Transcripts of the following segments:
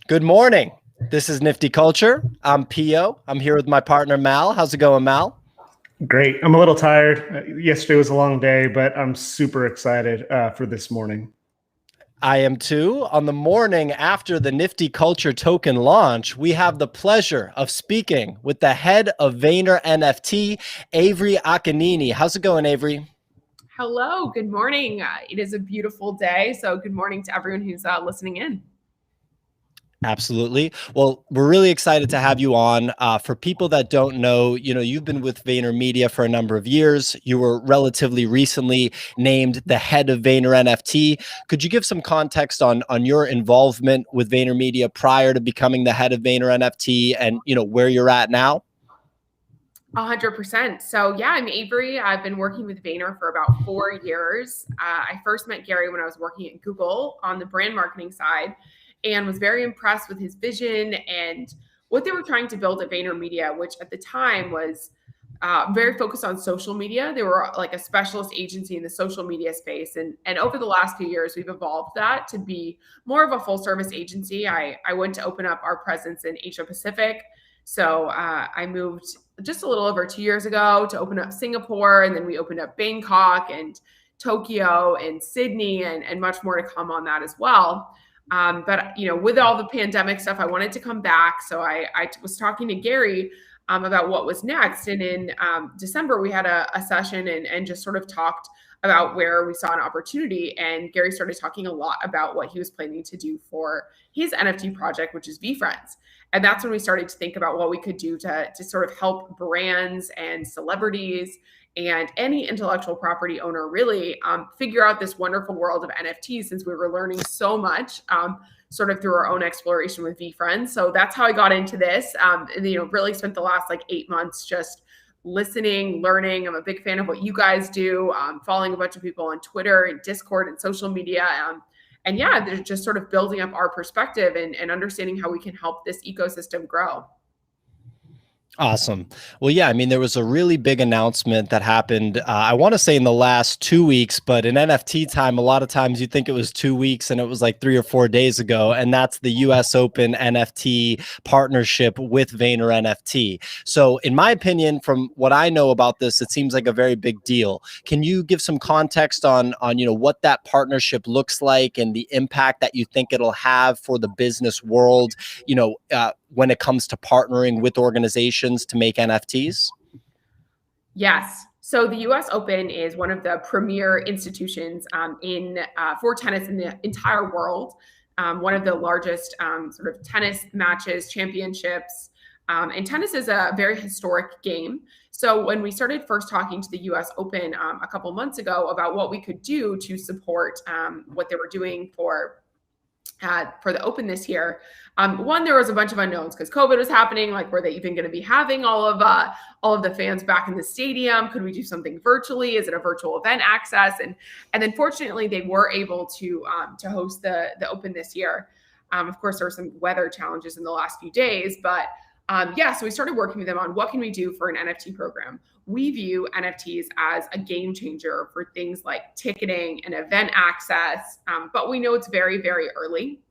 Good morning. This is NFTCulture. I'm Pio. I'm here with my partner, Mal. How's it going, Mal? Great. I'm a little tired. Yesterday was a long day, but I'm super excited for this morning. I am too. On the morning after the NFTCulture token launch, we have the pleasure of speaking with the head of VaynerNFT, Avery Akanini. How's it going, Avery? Hello, good morning. It is a beautiful day, so good morning to everyone who's listening in. Absolutely. Well, we're really excited to have you on. For people that don't know, you've been with VaynerMedia for a number of years. You were relatively recently named the head of VaynerNFT. Could you give some context on your involvement with VaynerMedia prior to becoming the head of VaynerNFT and, where you're at now? 100%. So yeah, I'm Avery. I've been working with Vayner for about 4 years. I first met Gary when I was working at Google on the brand marketing side, and was very impressed with his vision and what they were trying to build at VaynerMedia, which at the time was very focused on social media. They were like a specialist agency in the social media space. And over the last few years, we've evolved that to be more of a full service agency. I went to open up our presence in Asia Pacific. So I moved just a little over 2 years ago to open up Singapore. And then we opened up Bangkok and Tokyo and Sydney and much more to come on that as well. But with all the pandemic stuff, I wanted to come back. So I was talking to Gary about what was next. And in December, we had a session and just sort of talked about where we saw an opportunity. And Gary started talking a lot about what he was planning to do for his NFT project, which is VFriends. And that's when we started to think about what we could do to sort of help brands and celebrities and any intellectual property owner really figure out this wonderful world of NFTs, since we were learning so much sort of through our own exploration with VFriends. So that's how I got into this. Really spent the last 8 months just listening, learning. I'm a big fan of what you guys do, following a bunch of people on Twitter and Discord and social media. And yeah, they're just sort of building up our perspective and understanding how we can help this ecosystem grow. Awesome. Well, yeah, I mean, there was a really big announcement that happened, I want to say in the last 2 weeks, but in NFT time, a lot of times you think it was 2 weeks and it was like 3 or 4 days ago. And that's the US Open NFT Partnership with VaynerNFT. So in my opinion, from what I know about this, it seems like a very big deal. Can you give some context on what that partnership looks like and the impact that you think it'll have for the business world, when it comes to partnering with organizations to make NFTs? Yes. So the US Open is one of the premier institutions for tennis in the entire world. One of the largest sort of tennis matches, championships. And tennis is a very historic game. So when we started first talking to the US Open a couple months ago about what we could do to support what they were doing for the Open this year, one, there was a bunch of unknowns because COVID was happening. Like, were they even going to be having all of the fans back in the stadium? Could we do something virtually? Is it a virtual event access? And then fortunately, they were able to host the Open this year. Of course, there were some weather challenges in the last few days, but so we started working with them on what can we do for an NFT program. We view NFTs as a game changer for things like ticketing and event access, but we know it's very, very early.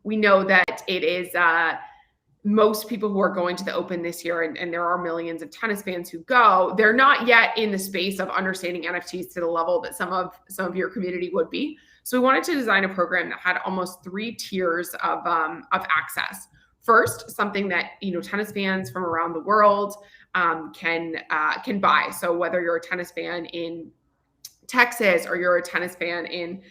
We know that it is most people who are going to the Open this year, and there are millions of tennis fans who go, they're not yet in the space of understanding NFTs to the level that some of your community would be. So we wanted to design a program that had almost 3 tiers of access. First, something that tennis fans from around the world can buy. So whether you're a tennis fan in Texas or you're a tennis fan in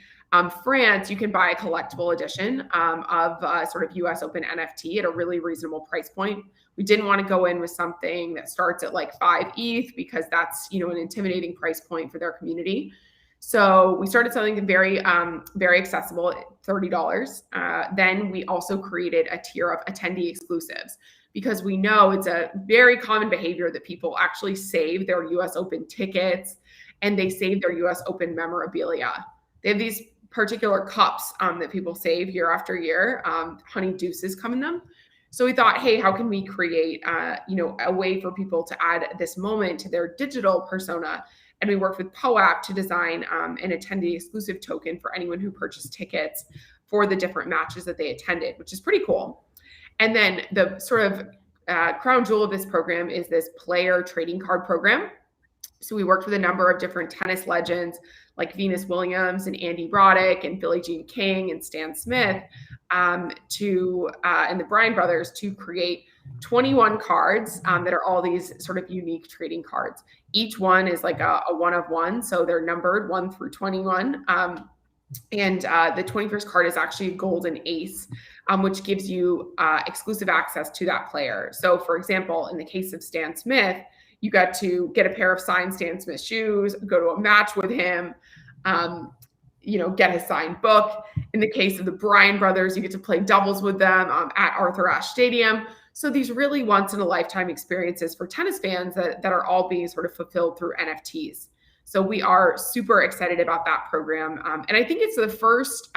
France, you can buy a collectible edition of sort of US Open NFT at a really reasonable price point. We didn't want to go in with something that starts at like 5 ETH because that's an intimidating price point for their community. So we started something very, very accessible at $30. Then we also created a tier of attendee exclusives because we know it's a very common behavior that people actually save their US Open tickets and they save their US Open memorabilia. They have these particular cups that people save year after year. Honey Deuces come in them. So we thought, hey, how can we create a way for people to add this moment to their digital persona? And we worked with POAP to design an attendee exclusive token for anyone who purchased tickets for the different matches that they attended, which is pretty cool. And then the sort of crown jewel of this program is this player trading card program. So we worked with a number of different tennis legends like Venus Williams and Andy Roddick and Billie Jean King and Stan Smith and the Bryan brothers to create 21 cards that are all these sort of unique trading cards. Each one is like a one of one. So they're numbered 1 through 21. And the 21st card is actually a golden ace, which gives you exclusive access to that player. So for example, in the case of Stan Smith, you got to get a pair of signed Stan Smith shoes, go to a match with him, get his signed book. In the case of the Bryan brothers, you get to play doubles with them at Arthur Ashe Stadium. So these really once in a lifetime experiences for tennis fans that are all being sort of fulfilled through NFTs. So we are super excited about that program. And I think it's the first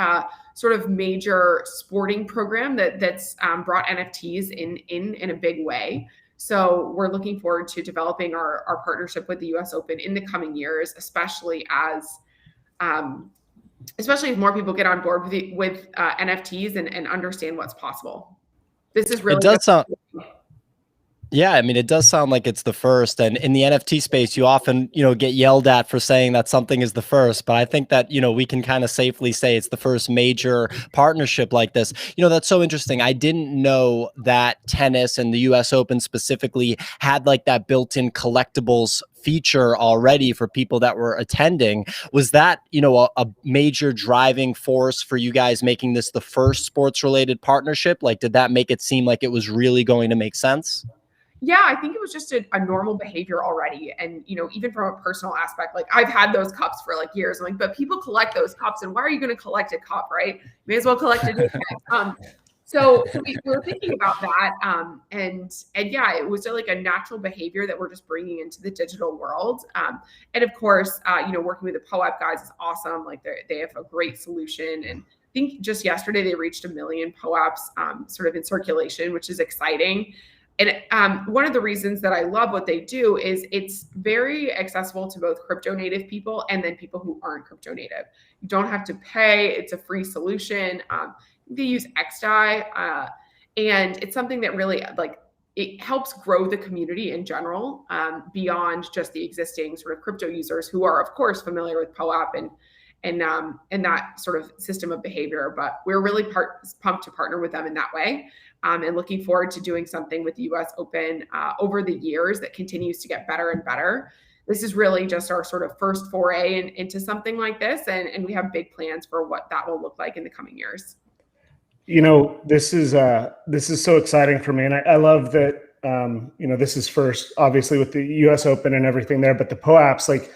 sort of major sporting program that's brought NFTs in a big way. So we're looking forward to developing our partnership with the US Open in the coming years, especially as more people get on board with NFTs and understand what's possible. This is really— It does sound— yeah, I mean, it does sound like it's the first. And in the NFT space, you often, get yelled at for saying that something is the first. But I think that, we can kind of safely say it's the first major partnership like this. That's so interesting. I didn't know that tennis and the US Open specifically had like that built-in collectibles feature already for people that were attending. Was that, a major driving force for you guys making this the first sports related partnership? Like, did that make it seem like it was really going to make sense? Yeah, I think it was just a normal behavior already. And, even from a personal aspect, like I've had those cups for like years. I'm like, but people collect those cups, and why are you going to collect a cup, right? May as well collect a new cup. So we were thinking about that. And yeah, it was like a natural behavior that we're just bringing into the digital world. And of course, working with the POAP guys is awesome. Like they have a great solution. And I think just yesterday, they reached 1 million POAPs sort of in circulation, which is exciting. And one of the reasons that I love what they do is it's very accessible to both crypto native people and then people who aren't crypto native. You don't have to pay. It's a free solution. They use XDAI, and it's something that really it helps grow the community in general beyond just the existing sort of crypto users who are, of course, familiar with POAP and that sort of system of behavior. But we're really pumped to partner with them in that way. And looking forward to doing something with the US Open over the years that continues to get better and better. This is really just our sort of first foray into something like this. And we have big plans for what that will look like in the coming years. This is so exciting for me. And I love that, this is first, obviously, with the US Open and everything there, but the POAPs,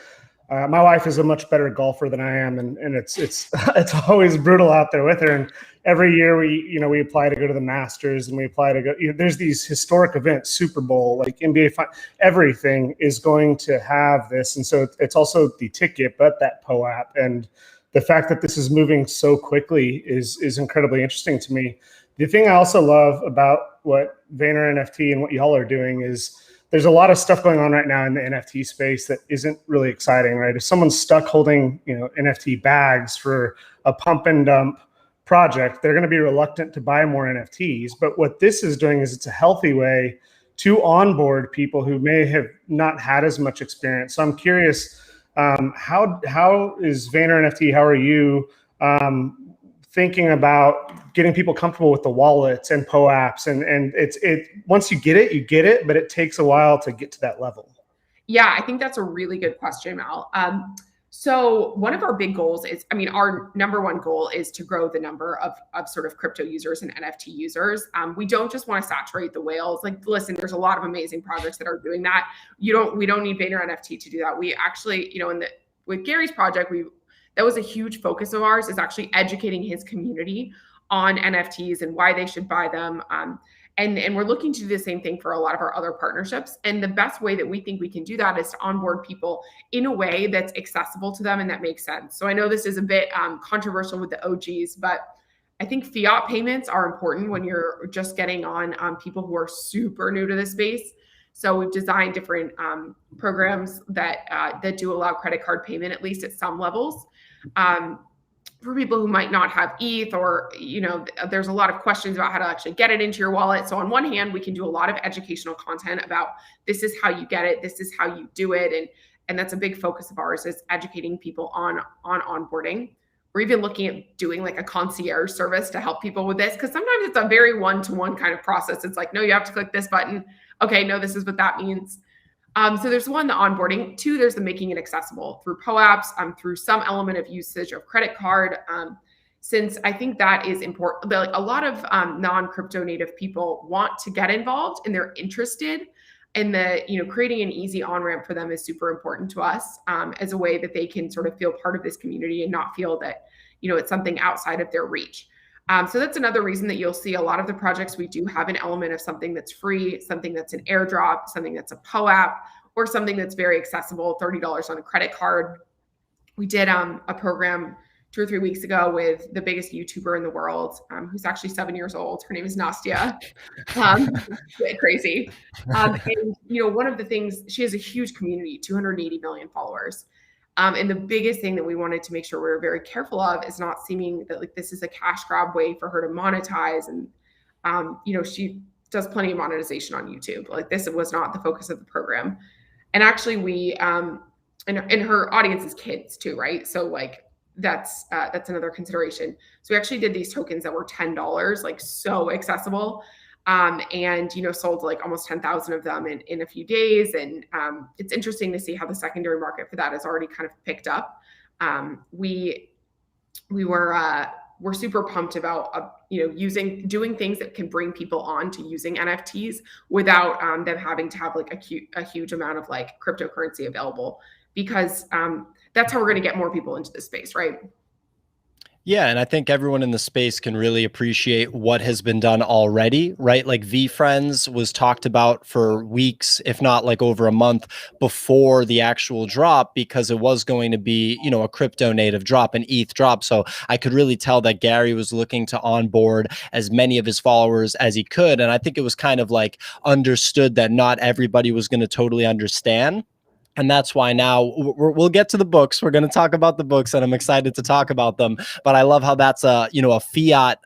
my wife is a much better golfer than I am, and it's always brutal out there with her. And every year we apply to go to the Masters, and we apply to go. There's these historic events, Super Bowl, like NBA, everything is going to have this, and so it's also the ticket, but that POAP, and the fact that this is moving so quickly is incredibly interesting to me. The thing I also love about what VaynerNFT and what y'all are doing is there's a lot of stuff going on right now in the NFT space that isn't really exciting, right? If someone's stuck holding, NFT bags for a pump and dump project, they're going to be reluctant to buy more NFTs. But what this is doing is it's a healthy way to onboard people who may have not had as much experience. So I'm curious, how is VaynerNFT? How are you thinking about getting people comfortable with the wallets and POAPs? And once you get it, but it takes a while to get to that level. Yeah, I think that's a really good question, Mal. So one of our big goals is, our number one goal is to grow the number of sort of crypto users and NFT users. We don't just want to saturate the whales. Like, listen, there's a lot of amazing projects that are doing that. We don't need VaynerNFT to do that. We actually, with Gary's project, that was a huge focus of ours, is actually educating his community on NFTs and why they should buy them. And we're looking to do the same thing for a lot of our other partnerships. And the best way that we think we can do that is to onboard people in a way that's accessible to them and that makes sense. So I know this is a bit controversial with the OGs, but I think fiat payments are important when you're just getting on people who are super new to the space. So we've designed different programs that do allow credit card payment, at least at some levels. for people who might not have ETH, or, there's a lot of questions about how to actually get it into your wallet. So on one hand, we can do a lot of educational content about this is how you get it, this is how you do it. And that's a big focus of ours, is educating people on onboarding. We're even looking at doing like a concierge service to help people with this, because sometimes it's a very one-to-one kind of process. It's like, no, you have to click this button. Okay, no, this is what that means. So there's one, the onboarding. Two, there's the making it accessible through POAPs, through some element of usage of credit card. Since I think that is important. Like, a lot of non-crypto native people want to get involved and they're interested, and creating an easy on-ramp for them is super important to us, as a way that they can sort of feel part of this community and not feel that, it's something outside of their reach. So that's another reason that you'll see a lot of the projects, we do have an element of something that's free, something that's an airdrop, something that's a POAP, or something that's very accessible, $30 on a credit card. We did a program 2 or 3 weeks ago with the biggest YouTuber in the world, who's actually 7 years old. Her name is Nastia. Crazy. And, one of the things, she has a huge community, 280 million followers. And the biggest thing that we wanted to make sure we were very careful of is not seeming that like this is a cash grab way for her to monetize. And, she does plenty of monetization on YouTube. Like, this was not the focus of the program. And actually we, and her audience is kids too, right? So like, that's another consideration. So we actually did these tokens that were $10, like so accessible. And, sold like almost 10,000 of them in a few days. And it's interesting to see how the secondary market for that has already kind of picked up. We're super pumped about, doing things that can bring people on to using NFTs without them having to have like a huge amount of like cryptocurrency available, because that's how we're going to get more people into the space, right? Yeah, and I think everyone in the space can really appreciate what has been done already, right? Like VeeFriends was talked about for weeks, if not like over a month before the actual drop, because it was going to be, a crypto native drop, an ETH drop. So I could really tell that Gary was looking to onboard as many of his followers as he could. And I think it was kind of like understood that not everybody was going to totally understand. And that's why now we'll get to the books. We're going to talk about the books, and I'm excited to talk about them. But I love how that's a fiat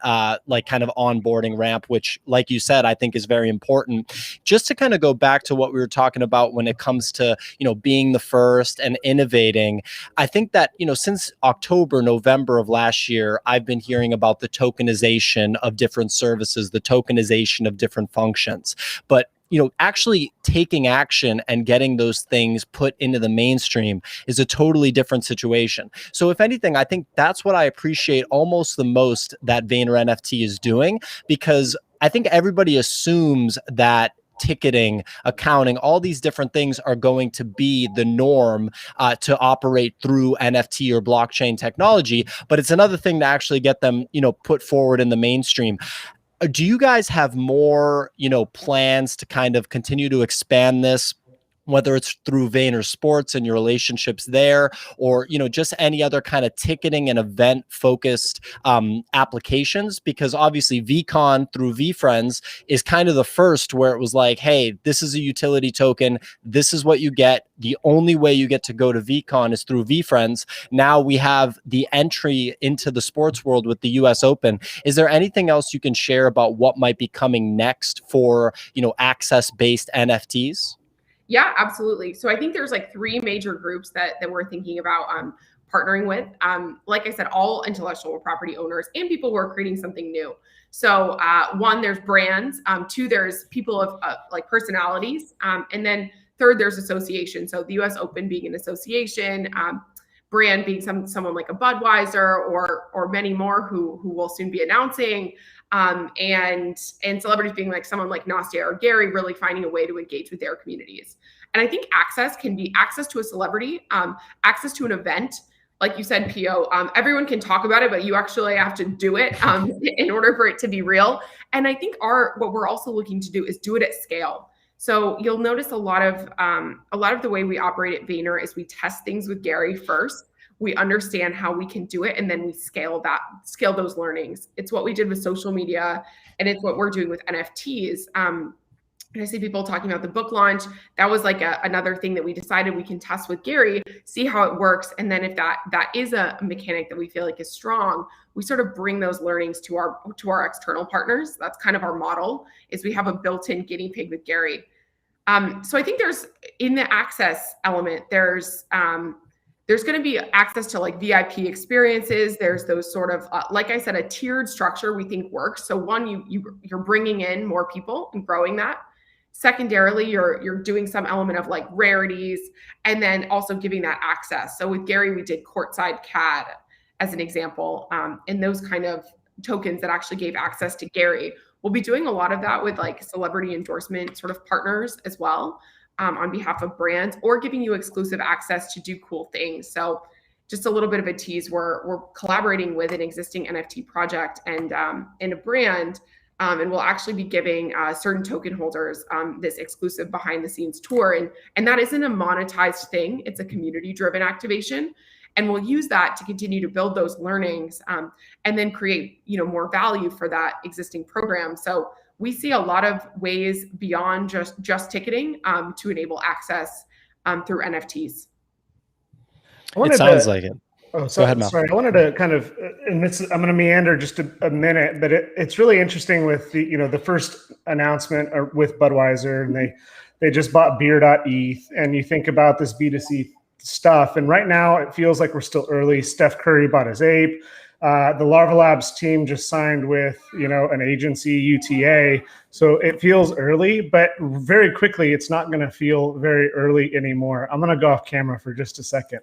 like kind of onboarding ramp, which, like you said, I think is very important. Just to kind of go back to what we were talking about when it comes to being the first and innovating. I think that since October, November of last year, I've been hearing about the tokenization of different services, the tokenization of different functions, but actually taking action and getting those things put into the mainstream is a totally different situation. So if anything, I think that's what I appreciate almost the most that VaynerNFT is doing, because I think everybody assumes that ticketing, accounting, all these different things are going to be the norm to operate through NFT or blockchain technology. But it's another thing to actually get them, put forward in the mainstream. Do you guys have more, plans to kind of continue to expand this, whether it's through Vayner Sports and your relationships there, or just any other kind of ticketing and event focused applications? Because obviously VCon through VeeFriends is kind of the first where it was like, hey, this is a utility token, this is what you get. The only way you get to go to VCon is through VeeFriends. Now we have the entry into the sports world with the US Open. Is there anything else you can share about what might be coming next for access-based NFTs? Yeah, absolutely. So I think there's like 3 major groups that we're thinking about partnering with. Like I said, all intellectual property owners and people who are creating something new. So 1, there's brands. 2, there's people of like personalities. And then 3rd, there's association. So the US Open being an association, brand being someone like a Budweiser or many more who will soon be announcing. And celebrities being like someone like Nastia or Gary, really finding a way to engage with their communities. And I think access can be access to a celebrity, access to an event. Like you said, Pio, everyone can talk about it, but you actually have to do it in order for it to be real. And I think what we're also looking to do is do it at scale. So you'll notice a lot of the way we operate at Vayner is we test things with Gary first. We understand how we can do it, and then we scale those learnings. It's what we did with social media, and it's what we're doing with NFTs. And I see people talking about the book launch. That was like another thing that we decided we can test with Gary, see how it works. And then if that is a mechanic that we feel like is strong, we sort of bring those learnings to our external partners. That's kind of our model, is we have a built-in guinea pig with Gary. So I think there's, in the access element, there's going to be access to like VIP experiences. There's those sort of, like I said, a tiered structure we think works. So one, you're bringing in more people and growing that. Secondarily, you're doing some element of like rarities, and then also giving that access. So with Gary, we did courtside CAD as an example, and those kind of tokens that actually gave access to Gary. We'll be doing a lot of that with like celebrity endorsement sort of partners as well, on behalf of brands, or giving you exclusive access to do cool things. So just a little bit of a tease, we're collaborating with an existing NFT project and a brand. And we'll actually be giving certain token holders this exclusive behind the scenes tour. And that isn't a monetized thing. It's a community driven activation. And we'll use that to continue to build those learnings, and then create, more value for that existing program. So we see a lot of ways beyond just ticketing to enable access through NFTs. It sounds like it. Oh, Go ahead, Mel. sorry. I wanted to kind of, and I'm going to meander just a minute, but it's really interesting with the first announcement with Budweiser, and they just bought beer.eth, and you think about this B2C stuff, and right now it feels like we're still early. Steph Curry bought his ape. The Larva Labs team just signed with, an agency, UTA. So it feels early, but very quickly, it's not going to feel very early anymore. I'm going to go off camera for just a second.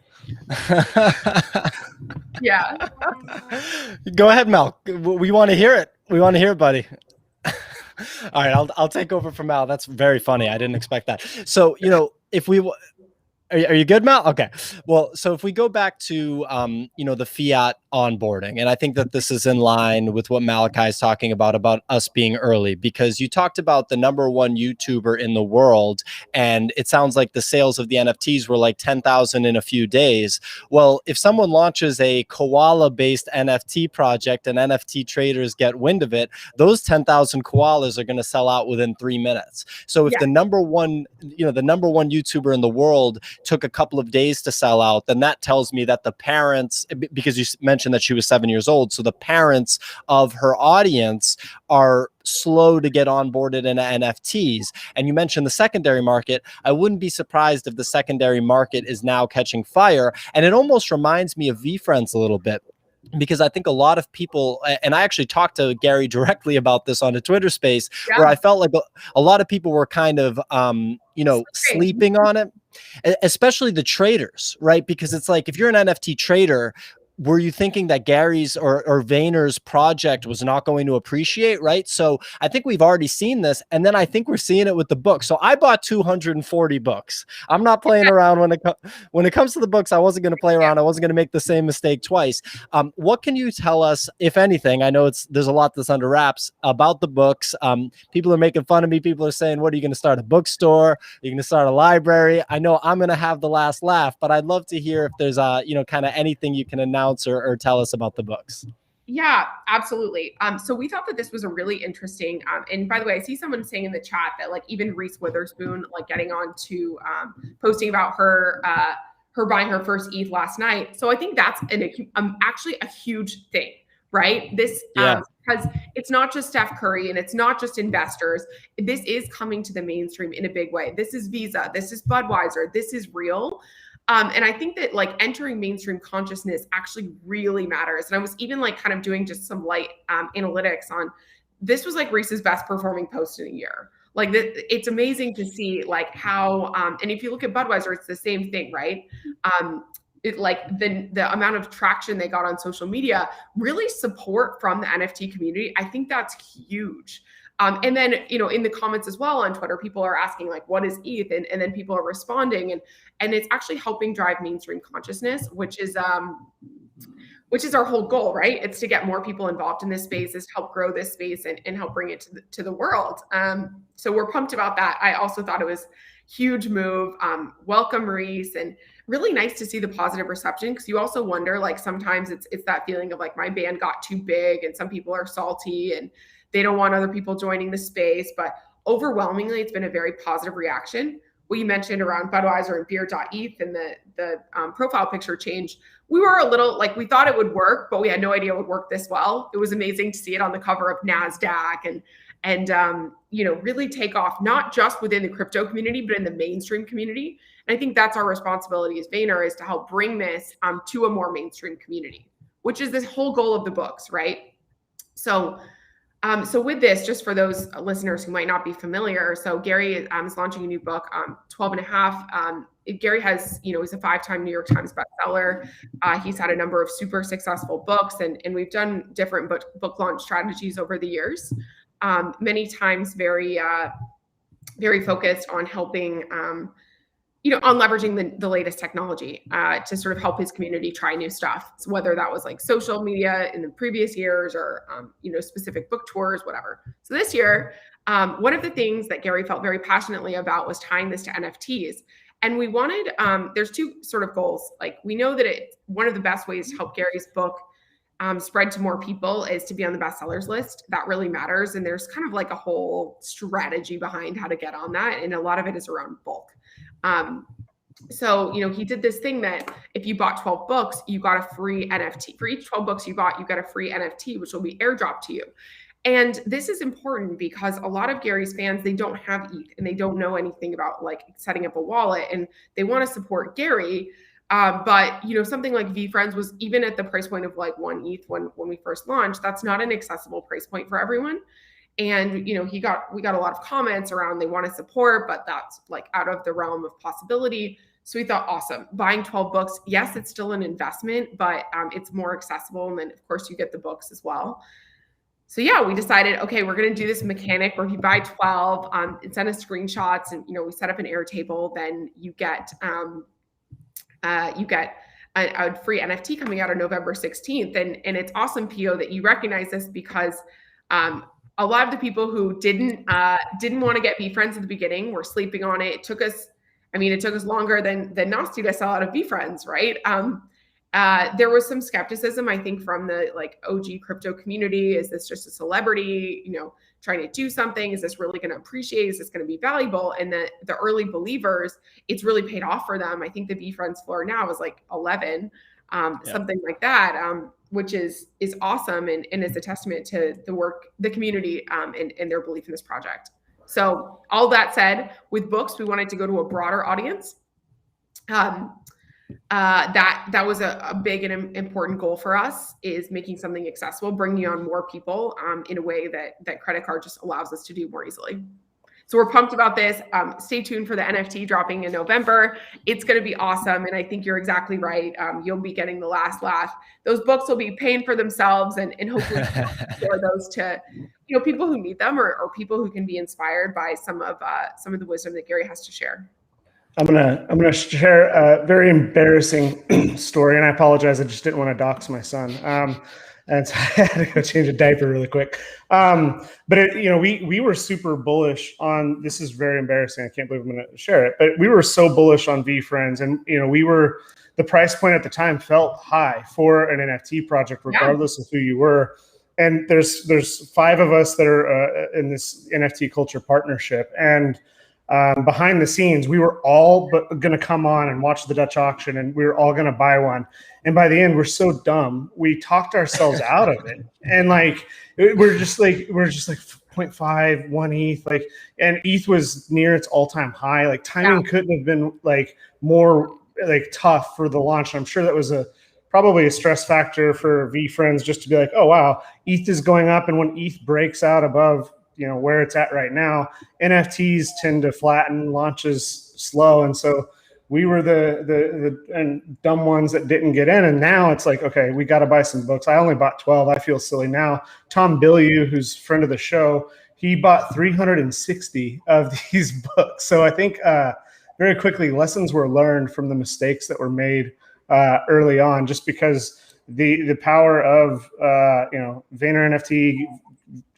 Yeah. Go ahead, Mel. We want to hear it. We want to hear it, buddy. All right, I'll take over from Mal. That's very funny. I didn't expect that. So, if we... Are you good, Mal? Okay. Well, so if we go back to, the fiat onboarding, and I think that this is in line with what Malachi is talking about us being early, because you talked about the #1 YouTuber in the world, and it sounds like the sales of the NFTs were like 10,000 in a few days. Well, if someone launches a koala-based NFT project and NFT traders get wind of it, those 10,000 koalas are going to sell out within 3 minutes. So if the #1, the #1 YouTuber in the world took a couple of days to sell out, then that tells me that the parents, because you mentioned that she was 7 years old, so the parents of her audience are slow to get onboarded into NFTs. And you mentioned the secondary market. I wouldn't be surprised if the secondary market is now catching fire. And it almost reminds me of VeeFriends a little bit, because I think a lot of people, and I actually talked to Gary directly about this on a Twitter space, where I felt like a lot of people were kind of, sleeping on it, especially the traders, right? Because it's like, if you're an NFT trader, were you thinking that Gary's or Vayner's project was not going to appreciate, right? So I think we've already seen this, and then I think we're seeing it with the books. So I bought 240 books. I'm not playing around when it comes to the books. I wasn't going to play around. I wasn't going to make the same mistake twice. What can you tell us, if anything? I know there's a lot that's under wraps about the books. People are making fun of me. People are saying, "What are you going to start, a bookstore? Are you going to start a library?" I know I'm going to have the last laugh, but I'd love to hear if there's kind of anything you can announce or tell us about the books. Yeah, absolutely. So we thought that this was a really interesting, and by the way, I see someone saying in the chat that like even Reese Witherspoon, like getting on to posting about her buying her first ETH last night. So I think that's actually a huge thing, right? This, because it's not just Steph Curry and it's not just investors. This is coming to the mainstream in a big way. This is Visa, this is Budweiser, this is real. And I think that like entering mainstream consciousness actually really matters. And I was even like kind of doing just some light analytics on, this was like Reese's best performing post in a year. Like it's amazing to see like how, and if you look at Budweiser, it's the same thing, right? Like the amount of traction they got on social media, really support from the NFT community. I think that's huge. And then, in the comments as well on Twitter, people are asking like, what is ETH? And then people are responding, and it's actually helping drive mainstream consciousness, which is our whole goal, right? It's to get more people involved in this space, is to help grow this space and help bring it to the world. So we're pumped about that. I also thought it was huge move. Welcome, Reese, and really nice to see the positive reception, because you also wonder, like, sometimes it's that feeling of like, my band got too big and some people are salty and they don't want other people joining the space. But overwhelmingly, it's been a very positive reaction. What you mentioned around Budweiser and beer.eth and the profile picture change, we were a little like, we thought it would work, but we had no idea it would work this well. It was amazing to see it on the cover of NASDAQ and really take off, not just within the crypto community, but in the mainstream community. And I think that's our responsibility as Vayner, is to help bring this to a more mainstream community, which is this whole goal of the books, right? So with this, just for those listeners who might not be familiar, so Gary is launching a new book, 12 and a half. Gary has, he's a 5-time New York Times bestseller. He's had a number of super successful books, and we've done different book launch strategies over the years. Many times very focused on helping, on leveraging the latest technology to sort of help his community try new stuff. So whether that was like social media in the previous years or, specific book tours, whatever. So this year, one of the things that Gary felt very passionately about was tying this to NFTs. And we wanted, there's two sort of goals. Like, we know that one of the best ways to help Gary's book spread to more people is to be on the bestsellers list. That really matters. And there's kind of like a whole strategy behind how to get on that. And a lot of it is around bulk. So he did this thing that if you bought 12 books, you got a free NFT. For each 12 books you bought, you got a free NFT, which will be airdropped to you. And this is important because a lot of Gary's fans, they don't have ETH and they don't know anything about like setting up a wallet, and they want to support Gary. But something like VeeFriends was even at the price point of like 1 ETH when we first launched. That's not an accessible price point for everyone. And we got a lot of comments around they want to support, but that's like out of the realm of possibility. So we thought, awesome, buying 12 books. Yes, it's still an investment, but it's more accessible. And then of course you get the books as well. So yeah, we decided, okay, we're going to do this mechanic where if you buy 12, and send us screenshots, and we set up an Airtable, then you get a free NFT coming out on November 16th. And it's awesome, Pio, that you recognize this, because a lot of the people who didn't want to get VeeFriends at the beginning were sleeping on it. It took us longer than Nasty to sell out of VeeFriends, right? There was some skepticism, I think, from the like OG crypto community. Is this just a celebrity, trying to do something? Is this really going to appreciate? Is this going to be valuable? And the early believers, it's really paid off for them. I think the VeeFriends floor now is like 11, something like that, which is awesome and is a testament to the work, the community, and their belief in this project. So all that said, with books, we wanted to go to a broader audience. That was a big and important goal for us, is making something accessible, bringing on more people in a way that credit card just allows us to do more easily. So we're pumped about this. Stay tuned for the NFT dropping in November. It's going to be awesome. And I think you're exactly right. You'll be getting the last laugh. Those books will be paying for themselves, and hopefully share those to people who need them, or people who can be inspired by some of the wisdom that Gary has to share. I'm gonna share a very embarrassing story, and I apologize. I just didn't want to dox my son, and so I had to go change a diaper really quick. But we were super bullish on. This is very embarrassing. I can't believe I'm gonna share it, but we were so bullish on VeeFriends, and the price point at the time felt high for an NFT project, regardless of who you were. And there's 5 of us that are in this NFTCulture partnership, and behind the scenes, we were all going to come on and watch the Dutch auction, and we were all going to buy one. And by the end, we're so dumb, we talked ourselves out of it. And like, we're just like 0.5, 1 ETH, and ETH was near its all-time high. Like, timing couldn't have been like more like tough for the launch. I'm sure that was probably a stress factor for VeeFriends, just to be like, oh wow, ETH is going up, and when ETH breaks out above where it's at right now, NFTs tend to flatten, launches slow, and so we were the dumb ones that didn't get in. And now it's like, okay, we got to buy some books. I only bought 12. I feel silly now. Tom Bilyeu, who's a friend of the show, he bought 360 of these books. So I think very quickly lessons were learned from the mistakes that were made early on, just because the power of VaynerNFT,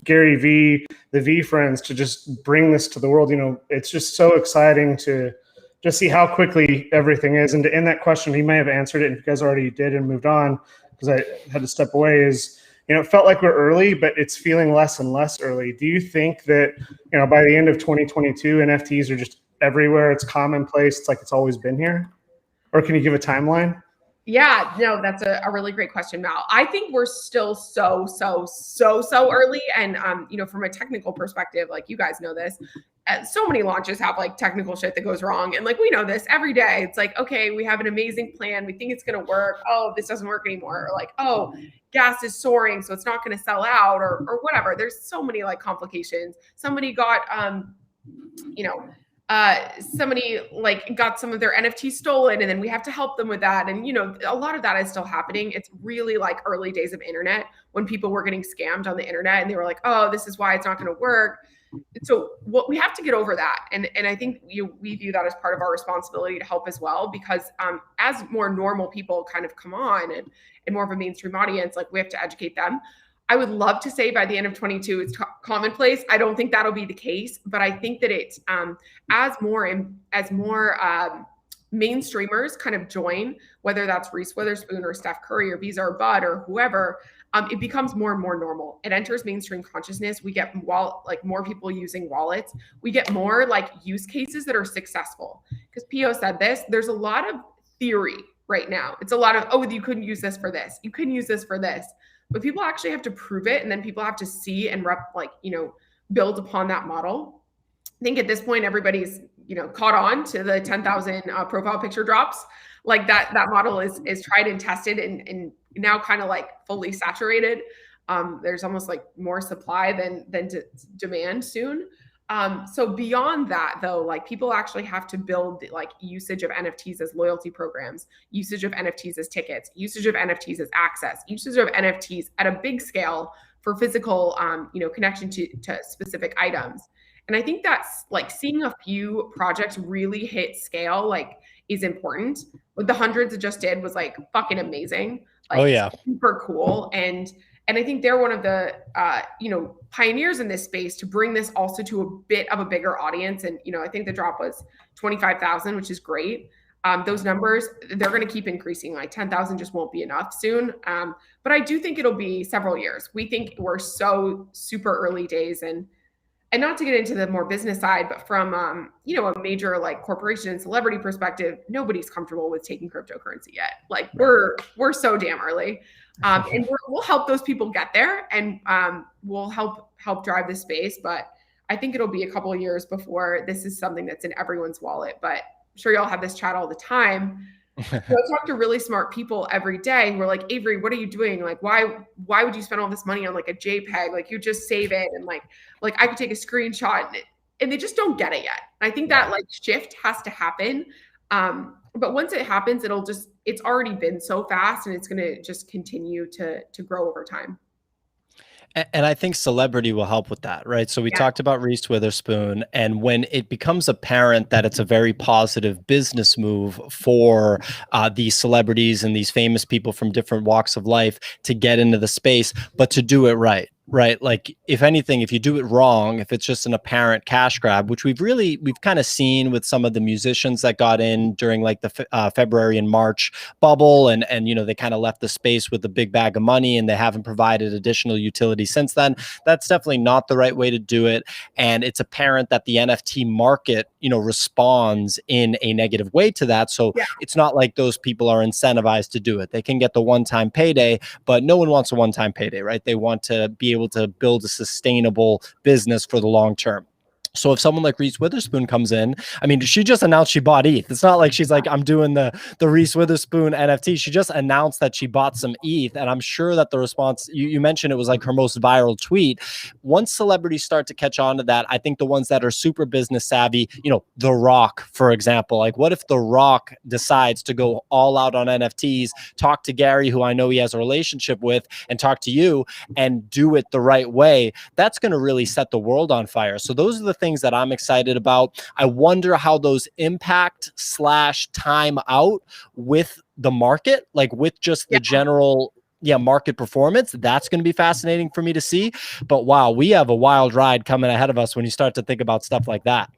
Gary V, the VeeFriends, to just bring this to the world. It's just so exciting to just see how quickly everything is. And to end that question, he may have answered it, and if you guys already did and moved on, because I had to step away, is it felt like we're early, but it's feeling less and less early. Do you think that, by the end of 2022, NFTs are just everywhere? It's commonplace. It's like it's always been here? Or can you give a timeline? Yeah, no, that's a really great question, Mal. I think we're still so early. And, from a technical perspective, like you guys know this, so many launches have like technical shit that goes wrong. And like, we know this every day. It's like, okay, we have an amazing plan. We think it's going to work. Oh, this doesn't work anymore. Or like, oh, gas is soaring, so it's not going to sell out or whatever. There's so many like complications. Somebody got, somebody like got some of their NFTs stolen, and then we have to help them with that. And, a lot of that is still happening. It's really like early days of internet when people were getting scammed on the internet and they were like, oh, this is why it's not going to work. So what we have to get over that. And I think we view that as part of our responsibility to help as well, because as more normal people kind of come on and more of a mainstream audience, like we have to educate them. I would love to say by the end of 22, it's commonplace. I don't think that'll be the case, but I think that it's as more mainstreamers kind of join, whether that's Reese Witherspoon or Steph Curry or Visa or Bud or whoever, it becomes more and more normal. It enters mainstream consciousness. We get more people using wallets. We get more like use cases that are successful. Because Pio said this, there's a lot of theory right now. It's a lot of, oh, you couldn't use this for this. You couldn't use this for this. But people actually have to prove it, and then people have to see and build upon that model. I think at this point, everybody's, caught on to the 10,000 profile picture drops. Like that model is tried and tested and now kind of like fully saturated. There's almost like more supply than demand soon. So beyond that, though, like people actually have to build like usage of NFTs as loyalty programs, usage of NFTs as tickets, usage of NFTs as access, usage of NFTs at a big scale for physical, connection to specific items. And I think that's like seeing a few projects really hit scale, like is important. What the hundreds it just did was like fucking amazing. Like, oh yeah, super cool. And I think they're one of the, pioneers in this space to bring this also to a bit of a bigger audience. And, I think the drop was 25,000, which is great. Those numbers, they're going to keep increasing. Like 10,000 just won't be enough soon. But I do think it'll be several years. We think we're so super early days, and not to get into the more business side, but from, a major like corporation and celebrity perspective, nobody's comfortable with taking cryptocurrency yet. Like we're so damn early. And we'll help those people get there, and we'll help drive the space. But I think it'll be a couple of years before this is something that's in everyone's wallet. But I'm sure y'all have this chat all the time. I talk to really smart people every day who are like, Avery, what are you doing? Like, why would you spend all this money on like a JPEG? Like you just save it. And like I could take a screenshot and they just don't get it yet. And I think that like shift has to happen. But once it happens, it's already been so fast, and it's going to just continue to grow over time. And I think celebrity will help with that, right? So we talked about Reese Witherspoon, and when it becomes apparent that it's a very positive business move for these celebrities and these famous people from different walks of life to get into the space, but to do it right. Right. Like if anything, if you do it wrong, if it's just an apparent cash grab, which we've kind of seen with some of the musicians that got in during like the February and March bubble, and they kind of left the space with a big bag of money and they haven't provided additional utility since then. That's definitely not the right way to do it. And it's apparent that the NFT market, responds in a negative way to that. So it's not like those people are incentivized to do it. They can get the one-time payday, but no one wants a one-time payday, right? They want to be able to build a sustainable business for the long term. So if someone like Reese Witherspoon comes in, I mean, she just announced she bought ETH. It's not like she's like, I'm doing the Reese Witherspoon NFT. She just announced that she bought some ETH. And I'm sure that the response, you mentioned it was like her most viral tweet. Once celebrities start to catch on to that, I think the ones that are super business savvy, The Rock, for example, like what if The Rock decides to go all out on NFTs, talk to Gary, who I know he has a relationship with, and talk to you and do it the right way? That's going to really set the world on fire. So those are the things that I'm excited about. I wonder how those impact / time out with the market, like with just the general market performance. That's going to be fascinating for me to see. But wow, we have a wild ride coming ahead of us when you start to think about stuff like that.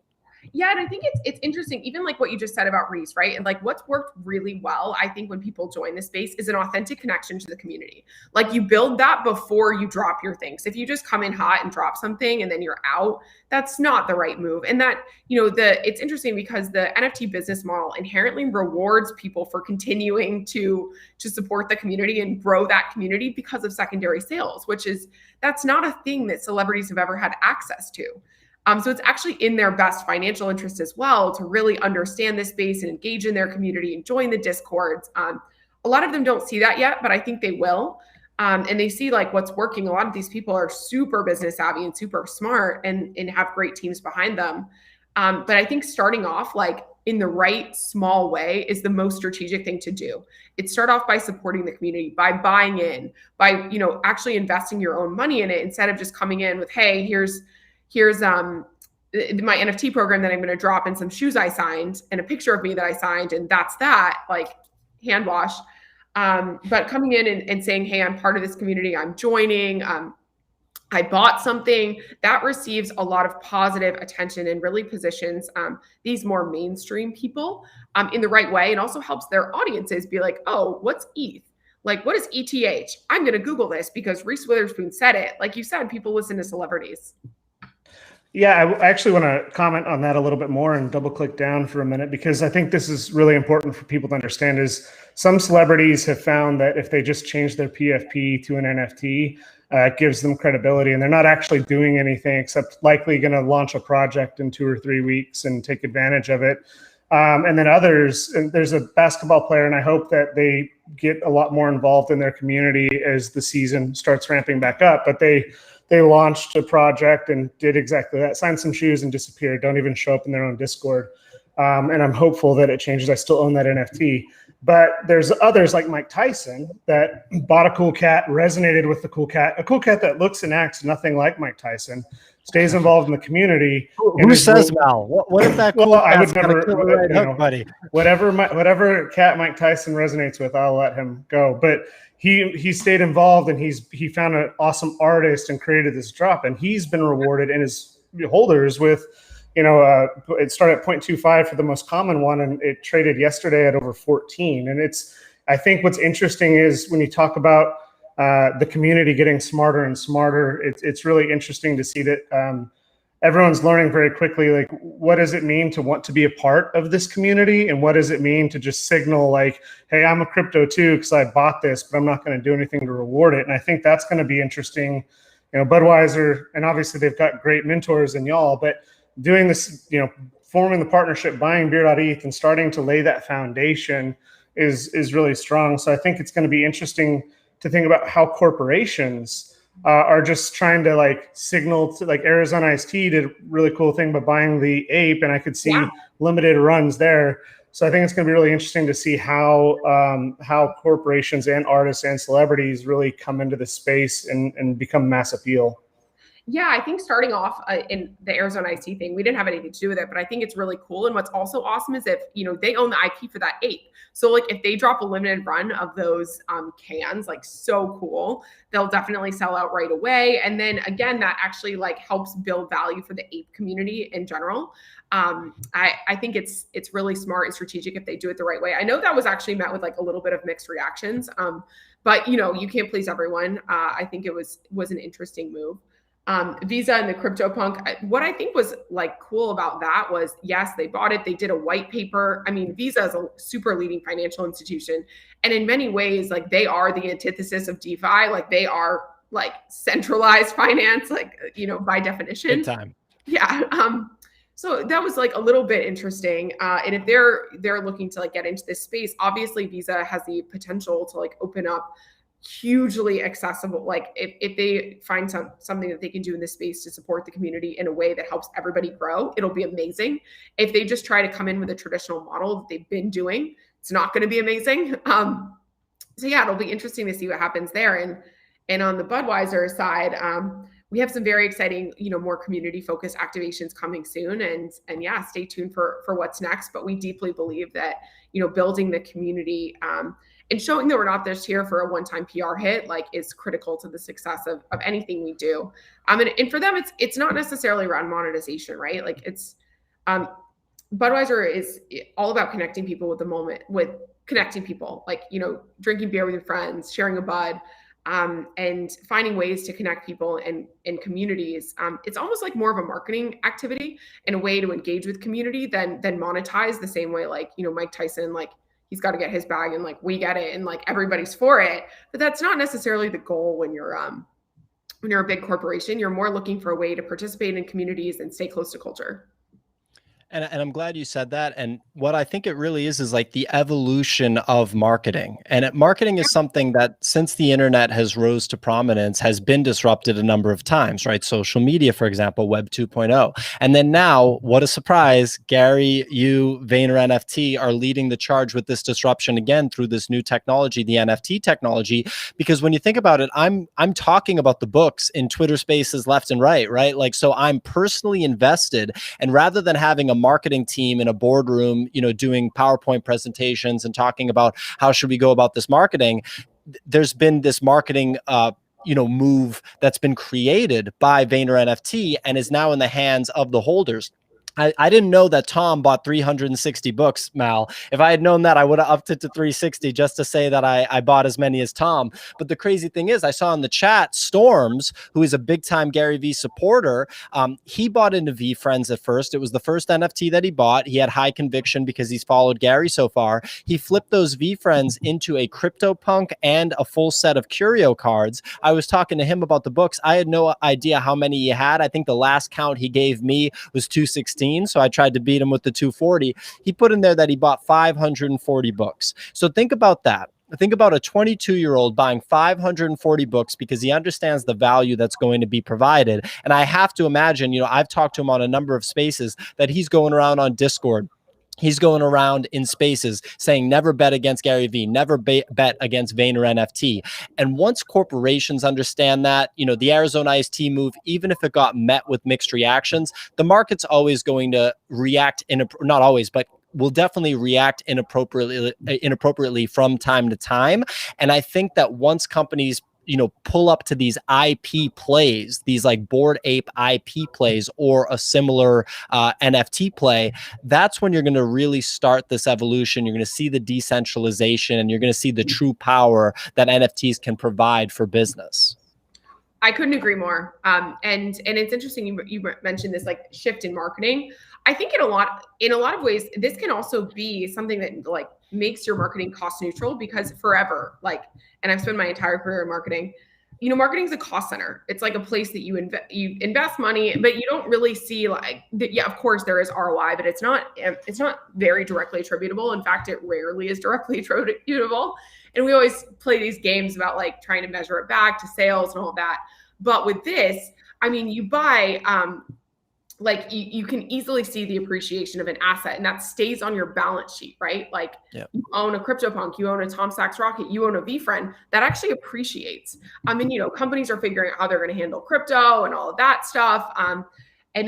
Yeah, and I think it's interesting, even like what you just said about Reese, right? And like what's worked really well, I think, when people join the space is an authentic connection to the community. Like you build that before you drop your things. If you just come in hot and drop something and then you're out, that's not the right move. And that, it's interesting because the NFT business model inherently rewards people for continuing to support the community and grow that community because of secondary sales, that's not a thing that celebrities have ever had access to. So it's actually in their best financial interest as well to really understand this space and engage in their community and join the discords. A lot of them don't see that yet, but I think they will. And they see like what's working. A lot of these people are super business savvy and super smart and have great teams behind them. But I think starting off like in the right small way is the most strategic thing to do. It start off by supporting the community, by buying in, by actually investing your own money in it instead of just coming in with, hey, here's my NFT program that I'm going to drop and some shoes I signed and a picture of me that I signed. And that's that, like hand wash. But coming in and saying, hey, I'm part of this community, I'm joining, I bought something, that receives a lot of positive attention and really positions these more mainstream people in the right way, and also helps their audiences be like, oh, what's ETH? Like, what is ETH? I'm going to Google this because Reese Witherspoon said it. Like you said, people listen to celebrities. Yeah, I actually want to comment on that a little bit more and double click down for a minute, because I think this is really important for people to understand. Is some celebrities have found that if they just change their PFP to an NFT, it gives them credibility, and they're not actually doing anything except likely going to launch a project in 2 or 3 weeks and take advantage of it. And then others, and there's a basketball player, and I hope that they get a lot more involved in their community as the season starts ramping back up. But they launched a project and did exactly that, signed some shoes and disappeared, don't even show up in their own Discord. And I'm hopeful that it changes. I still own that NFT. But there's others like Mike Tyson that bought a cool cat, resonated with the cool cat, a cool cat that looks and acts nothing like Mike Tyson, stays involved in the community. Who says Mal? What if that cool cat's got a killer right hook, buddy? Whatever cat Mike Tyson resonates with, I'll let him go. But he stayed involved, and he found an awesome artist and created this drop, and he's been rewarded in his holders with, it started at 0.25 for the most common one, and it traded yesterday at over 14. And I think what's interesting is when you talk about the community getting smarter and smarter, it's really interesting to see that everyone's learning very quickly, like, what does it mean to want to be a part of this community? And what does it mean to just signal like, hey, I'm a crypto too, because I bought this, but I'm not going to do anything to reward it. And I think that's going to be interesting. Budweiser, and obviously they've got great mentors in y'all, but doing this, forming the partnership, buying Beer.eth and starting to lay that foundation is really strong. So I think it's going to be interesting to think about how corporations are just trying to like signal to, like Arizona Iced Tea did a really cool thing by buying the ape, and I could see limited runs there. So I think it's going to be really interesting to see how corporations and artists and celebrities really come into the space and become mass appeal. Yeah, I think starting off in the Arizona Iced Tea thing, we didn't have anything to do with it, but I think it's really cool. And what's also awesome is if, they own the IP for that ape. So like if they drop a limited run of those cans, like so cool, they'll definitely sell out right away. And then again, that actually like helps build value for the ape community in general. I think it's really smart and strategic if they do it the right way. I know that was actually met with like a little bit of mixed reactions, but you can't please everyone. I think it was an interesting move. Visa and the CryptoPunk. What I think was like cool about that was, yes, they bought it. They did a white paper. I mean, Visa is a super leading financial institution. And in many ways, like they are the antithesis of DeFi. Like they are like centralized finance, like, by definition. Big time. Yeah. So that was like a little bit interesting. And if they're looking to like get into this space, obviously Visa has the potential to like open up hugely accessible. Like if they find something that they can do in this space to support the community in a way that helps everybody grow, it'll be amazing. If they just try to come in with a traditional model that they've been doing, it's not going to be amazing. So yeah, it'll be interesting to see what happens there. And on the Budweiser side, we have some very exciting, more community focused activations coming soon. And yeah, stay tuned for what's next. But we deeply believe that, building the community, and showing that we're not just here for a one-time PR hit, like is critical to the success of anything we do. And for them, it's not necessarily around monetization, right? Like it's Budweiser is all about connecting people with the moment, with connecting people, like, drinking beer with your friends, sharing a bud, and finding ways to connect people in communities. It's almost like more of a marketing activity and a way to engage with community than monetize, the same way, like, Mike Tyson, like, he's got to get his bag and like we get it and like everybody's for it. But that's not necessarily the goal when you're a big corporation. You're more looking for a way to participate in communities and stay close to culture. And I'm glad you said that. And what I think it really is like the evolution of marketing. And marketing is something that, since the internet has rose to prominence, has been disrupted a number of times, right? Social media, for example, Web 2.0. And then now, what a surprise, Gary, you, VaynerNFT are leading the charge with this disruption again through this new technology, the NFT technology. Because when you think about it, I'm talking about the books in Twitter Spaces left and right, right? Like, so I'm personally invested. And rather than having a marketing team in a boardroom, doing PowerPoint presentations and talking about how should we go about this marketing, there's been this marketing move that's been created by VaynerNFT and is now in the hands of the holders. I didn't know that Tom bought 360 books, Mal. If I had known that, I would have upped it to 360 just to say that I bought as many as Tom. But the crazy thing is, I saw in the chat, Storms, who is a big-time Gary Vee supporter, he bought into VeeFriends at first. It was the first NFT that he bought. He had high conviction because he's followed Gary so far. He flipped those VeeFriends into a CryptoPunk and a full set of Curio cards. I was talking to him about the books. I had no idea how many he had. I think the last count he gave me was 216. So I tried to beat him with the 240. He put in there that he bought 540 books. So think about that. Think about a 22-year-old buying 540 books because he understands the value that's going to be provided. And I have to imagine, I've talked to him on a number of spaces that he's going around on Discord. He's going around in spaces saying, never bet against Gary Vee, never bet against VaynerNFT. And once corporations understand that, the Arizona Iced Tea move, even if it got met with mixed reactions, the market's always going to react, not always, but will definitely react inappropriately from time to time. And I think that once companies pull up to these IP plays, these like Bored Ape IP plays or a similar NFT play, that's when you're going to really start this evolution. You're going to see the decentralization and you're going to see the true power that NFTs can provide for business. I couldn't agree more. And it's interesting you mentioned this like shift in marketing. I think in a lot of ways, this can also be something that like makes your marketing cost neutral, because forever, like, and I've spent my entire career in marketing, marketing is a cost center. It's like a place that you invest money, but you don't really see like, yeah, of course there is ROI, but it's not very directly attributable. In fact, it rarely is directly attributable. And we always play these games about like trying to measure it back to sales and all of that. But with this, I mean, you buy, like you can easily see the appreciation of an asset, and that stays on your balance sheet, right? Like you own a CryptoPunk, you own a Tom Sachs rocket, you own a VeeFriend, that actually appreciates. I mean, companies are figuring out how they're going to handle crypto and all of that stuff. And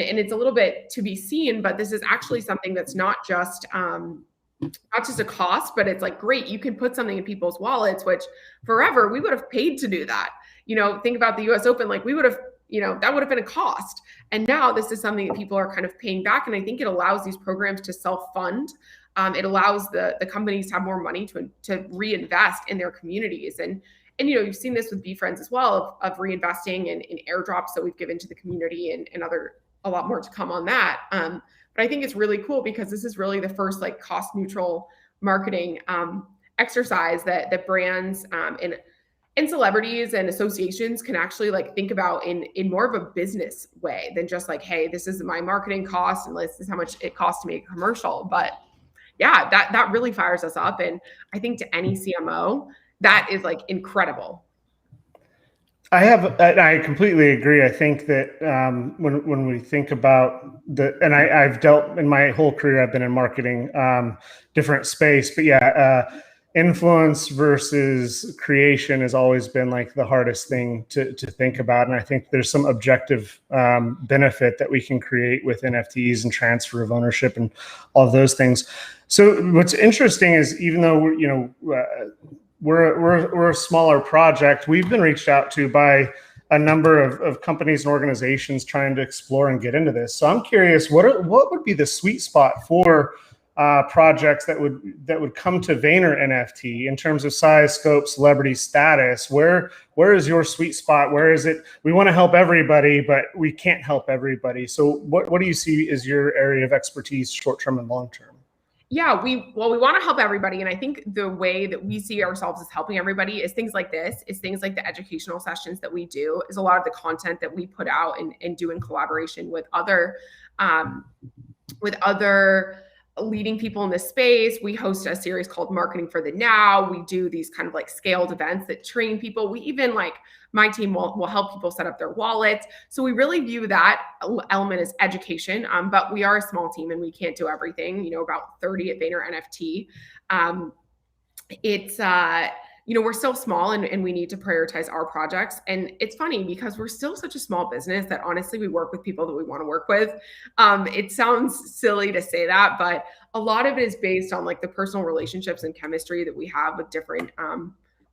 it's a little bit to be seen, but this is actually something that's not just a cost, but it's like, great, you can put something in people's wallets, which forever we would have paid to do that. Think about the US Open, like we would have, that would have been a cost. And now this is something that people are kind of paying back. And I think it allows these programs to self-fund. It allows the companies to have more money to reinvest in their communities. And you've seen this with VeeFriends as well, of reinvesting in airdrops that we've given to the community and a lot more to come on that. But I think it's really cool because this is really the first like cost neutral marketing exercise that brands and celebrities and associations can actually like think about in more of a business way than just like, hey, this is my marketing cost and this is how much it costs to make a commercial. But yeah, that really fires us up. And I think to any CMO, that is like incredible. I completely agree. I think that when we think about and I've dealt in my whole career, I've been in marketing, different space, but yeah, influence versus creation has always been like the hardest thing to think about. And I think there's some objective benefit that we can create with NFTs and transfer of ownership and all of those things. So what's interesting is, even though we're a smaller project, we've been reached out to by a number of companies and organizations trying to explore and get into this. So I'm curious, what would be the sweet spot for projects that would come to VaynerNFT in terms of size, scope, celebrity status? Where is your sweet spot? Where is it? We want to help everybody, but we can't help everybody. So what do you see as your area of expertise, short term and long term? Yeah, we want to help everybody. And I think the way that we see ourselves as helping everybody is things like this, is things like the educational sessions that we do, is a lot of the content that we put out and do in collaboration with other leading people in this space. We host a series called Marketing for the Now. We do these kind of like scaled events that train people. We even, like, my team will help people set up their wallets. So we really view that element as education, but we are a small team and we can't do everything, you know, about 30 at VaynerNFT. We're still small and we need to prioritize our projects. And it's funny because we're still such a small business that honestly, we work with people that we want to work with. It sounds silly to say that, but a lot of it is based on like the personal relationships and chemistry that we have with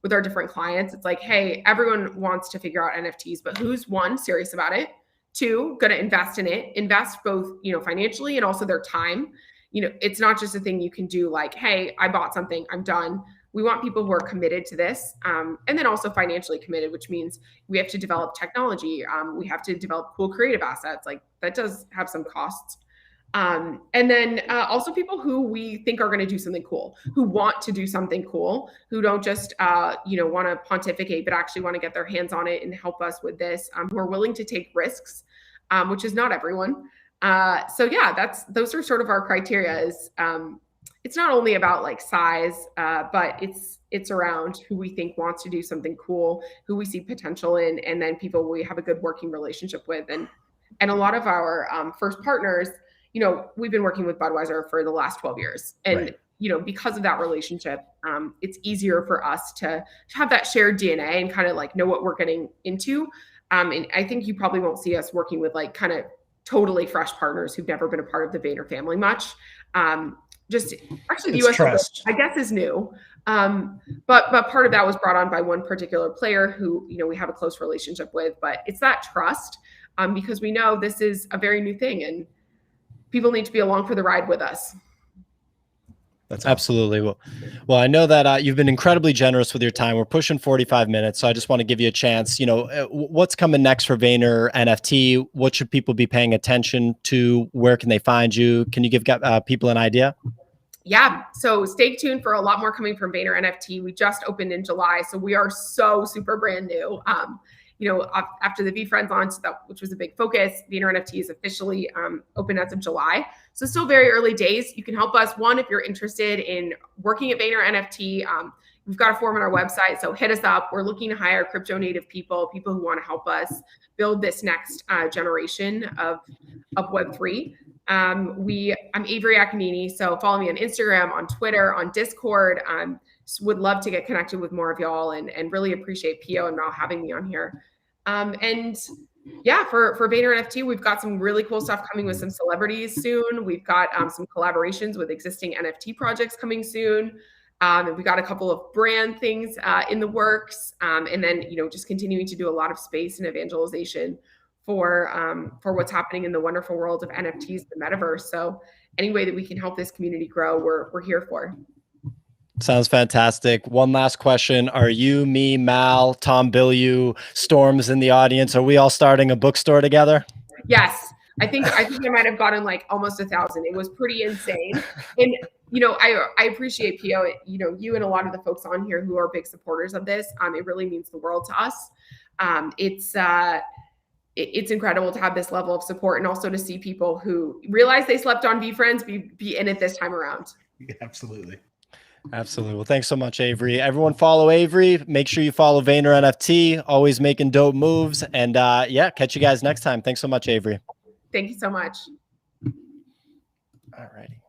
with our different clients. It's like, hey, everyone wants to figure out NFTs, but who's, one, serious about it? Two, going to invest in it, invest both, you know, financially and also their time. You know, it's not just a thing you can do like, hey, I bought something, I'm done. We want people who are committed to this, and then also financially committed, which means we have to develop technology. We have to develop cool creative assets. Like, that does have some costs. And then also people who we think are going to do something cool, who want to do something cool, who don't just, want to pontificate, but actually want to get their hands on it and help us with this, who are willing to take risks, which is not everyone. So yeah, those are sort of our criteria. It's not only about like size, but it's around who we think wants to do something cool, who we see potential in, and then people we have a good working relationship with. And a lot of our first partners, you know, we've been working with Budweiser for the last 12 years. And, right, you know, because of that relationship, it's easier for us to have that shared DNA and kind of like know what we're getting into. And I think you probably won't see us working with like kind of totally fresh partners who've never been a part of the Vayner family much. Just actually the US Open, I guess, is new. But part of that was brought on by one particular player who, you know, we have a close relationship with, but it's that trust, because we know this is a very new thing and people need to be along for the ride with us. That's absolutely. Well, I know that you've been incredibly generous with your time. We're pushing 45 minutes. So I just want to give you a chance, you know, what's coming next for VaynerNFT? What should people be paying attention to? Where can they find you? Can you give people an idea? Yeah. So stay tuned for a lot more coming from VaynerNFT. We just opened in July. So we are so super brand new. After the VeeFriends launch, which was a big focus, VaynerNFT is officially open as of July. So still very early days. You can help us. One, if you're interested in working at VaynerNFT, we've got a form on our website. So hit us up. We're looking to hire crypto native people who want to help us build this next generation of Web3. I'm Avery Akanini. So follow me on Instagram, on Twitter, on Discord. Would love to get connected with more of y'all and really appreciate Pio and Mal having me on here. And yeah, for VaynerNFT, we've got some really cool stuff coming with some celebrities soon. We've got some collaborations with existing NFT projects coming soon. And we got a couple of brand things in the works. And then, you know, just continuing to do a lot of space and evangelization for what's happening in the wonderful world of NFTs, the metaverse. So any way that we can help this community grow, we're here for. Sounds fantastic. One last question. Are you, me, Mal, Tom Bilyeu, Storms in the audience? Are we all starting a bookstore together? Yes. I think I might have gotten like almost 1,000. It was pretty insane. And, you know, I appreciate Pio, you know, you and a lot of the folks on here who are big supporters of this. It really means the world to us. It's incredible to have this level of support and also to see people who realize they slept on VeeFriends be in it this time around. Yeah, absolutely. Absolutely. Well, thanks so much, Avery. Everyone follow Avery. Make sure you follow VaynerNFT, always making dope moves. And yeah, catch you guys next time. Thanks so much, Avery. Thank you so much. All righty.